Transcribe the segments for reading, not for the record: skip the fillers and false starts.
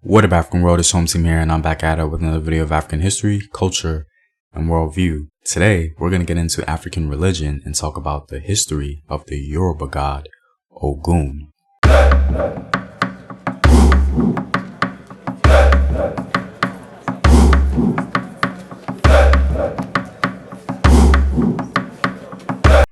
What up, African world? It's Home Team here, and I'm back at it with another video of African history, culture, and worldview. Today, we're going to get into African religion and talk about the history of the Yoruba god, Ogun.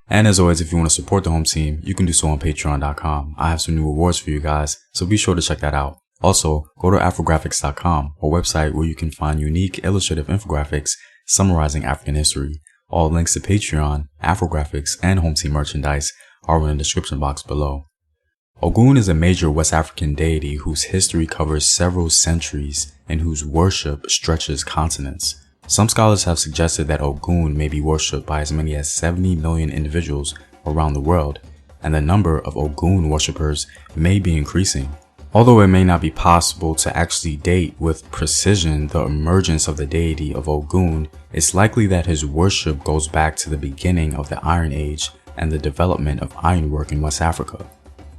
And as always, if you want to support the home team, you can do so on patreon.com. I have some new rewards for you guys, so be sure to check that out. Also, go to Afrographics.com, a website where you can find unique illustrative infographics summarizing African history. All links to Patreon, Afrographics, and home team merchandise are in the description box below. Ogun is a major West African deity whose history covers several centuries and whose worship stretches continents. Some scholars have suggested that Ogun may be worshipped by as many as 70 million individuals around the world, and the number of Ogun worshippers may be increasing. Although it may not be possible to actually date with precision the emergence of the deity of Ogun, it's likely that his worship goes back to the beginning of the Iron Age and the development of ironwork in West Africa.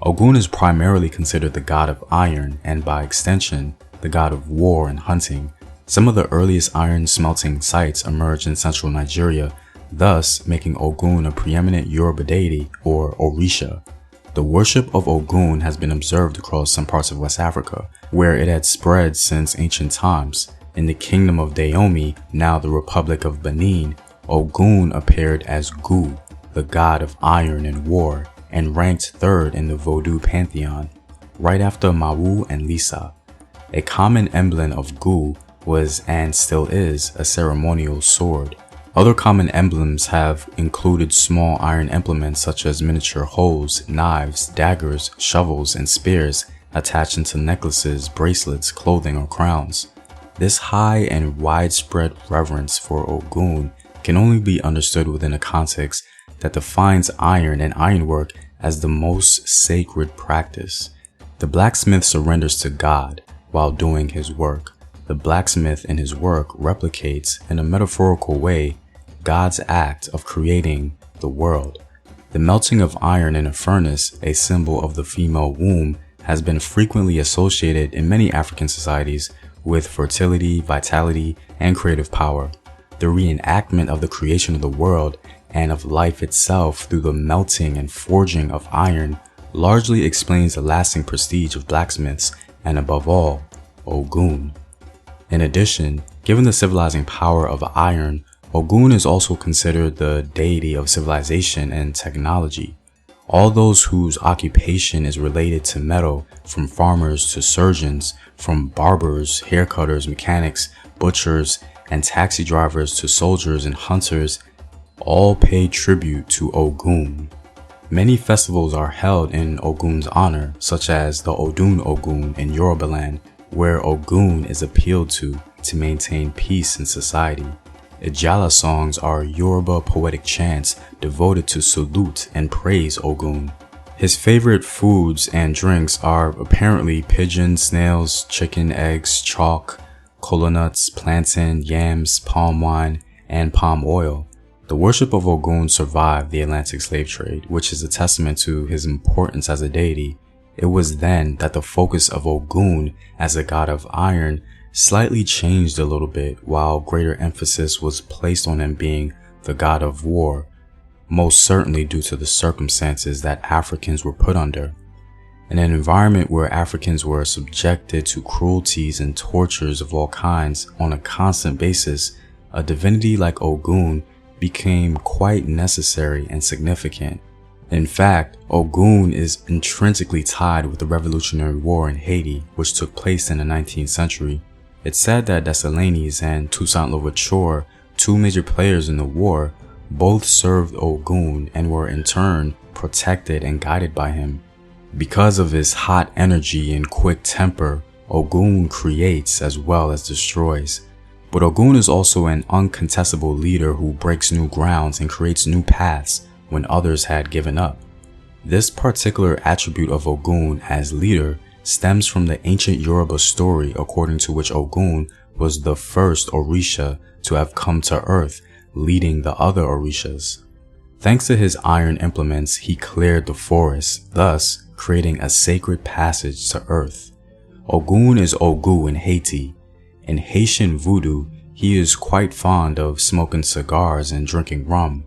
Ogun is primarily considered the god of iron and, by extension, the god of war and hunting. Some of the earliest iron smelting sites emerged in central Nigeria, thus making Ogun a preeminent Yoruba deity, or Orisha. The worship of Ogun has been observed across some parts of West Africa, where it had spread since ancient times. In the kingdom of Dahomey, now the Republic of Benin, Ogun appeared as Gu, the god of iron and war, and ranked third in the Vodou pantheon, right after Mawu and Lisa. A common emblem of Gu was, and still is, a ceremonial sword. Other common emblems have included small iron implements such as miniature hoes, knives, daggers, shovels, and spears attached into necklaces, bracelets, clothing, or crowns. This high and widespread reverence for Ogun can only be understood within a context that defines iron and ironwork as the most sacred practice. The blacksmith surrenders to God while doing his work. The blacksmith in his work replicates, in a metaphorical way, God's act of creating the world. The melting of iron in a furnace, a symbol of the female womb, has been frequently associated in many African societies with fertility, vitality, and creative power. The reenactment of the creation of the world and of life itself through the melting and forging of iron largely explains the lasting prestige of blacksmiths and, above all, Ogun. In addition, given the civilizing power of iron, Ogun is also considered the deity of civilization and technology. All those whose occupation is related to metal, from farmers to surgeons, from barbers, haircutters, mechanics, butchers, and taxi drivers to soldiers and hunters, all pay tribute to Ogun. Many festivals are held in Ogun's honor, such as the Odun Ogun in Yoruba land, where Ogun is appealed to maintain peace in society. Ijala songs are Yoruba poetic chants devoted to salute and praise Ogun. His favorite foods and drinks are apparently pigeon, snails, chicken, eggs, chalk, kola nuts, plantain, yams, palm wine, and palm oil. The worship of Ogun survived the Atlantic slave trade, which is a testament to his importance as a deity. It was then that the focus of Ogun as a god of iron slightly changed a little bit, while greater emphasis was placed on him being the god of war, most certainly due to the circumstances that Africans were put under. In an environment where Africans were subjected to cruelties and tortures of all kinds on a constant basis, a divinity like Ogun became quite necessary and significant. In fact, Ogun is intrinsically tied with the Revolutionary War in Haiti, which took place in the 19th century. It's said that Dessalines and Toussaint Louverture, two major players in the war, both served Ogun and were in turn protected and guided by him. Because of his hot energy and quick temper, Ogun creates as well as destroys. But Ogun is also an uncontestable leader who breaks new grounds and creates new paths when others had given up. This particular attribute of Ogun as leader stems from the ancient Yoruba story according to which Ogun was the first Orisha to have come to earth, leading the other Orishas. Thanks to his iron implements, he cleared the forest, thus creating a sacred passage to earth. Ogun is Ogu in Haiti. In Haitian voodoo, he is quite fond of smoking cigars and drinking rum.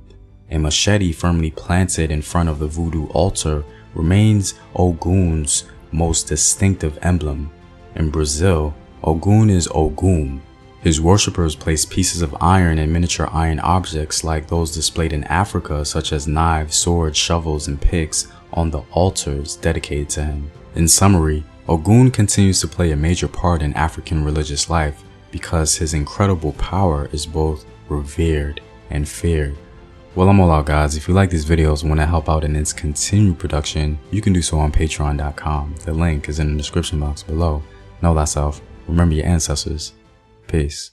A machete firmly planted in front of the voodoo altar remains Ogun's most distinctive emblem. In Brazil, Ogun is Ogum. His worshippers place pieces of iron and miniature iron objects like those displayed in Africa, such as knives, swords, shovels, and picks, on the altars dedicated to him. In summary, Ogun continues to play a major part in African religious life because his incredible power is both revered and feared. Well, I'm all out, guys. If you like these videos and want to help out in its continued production, you can do so on patreon.com. The link is in the description box below. Know thyself. Remember your ancestors. Peace.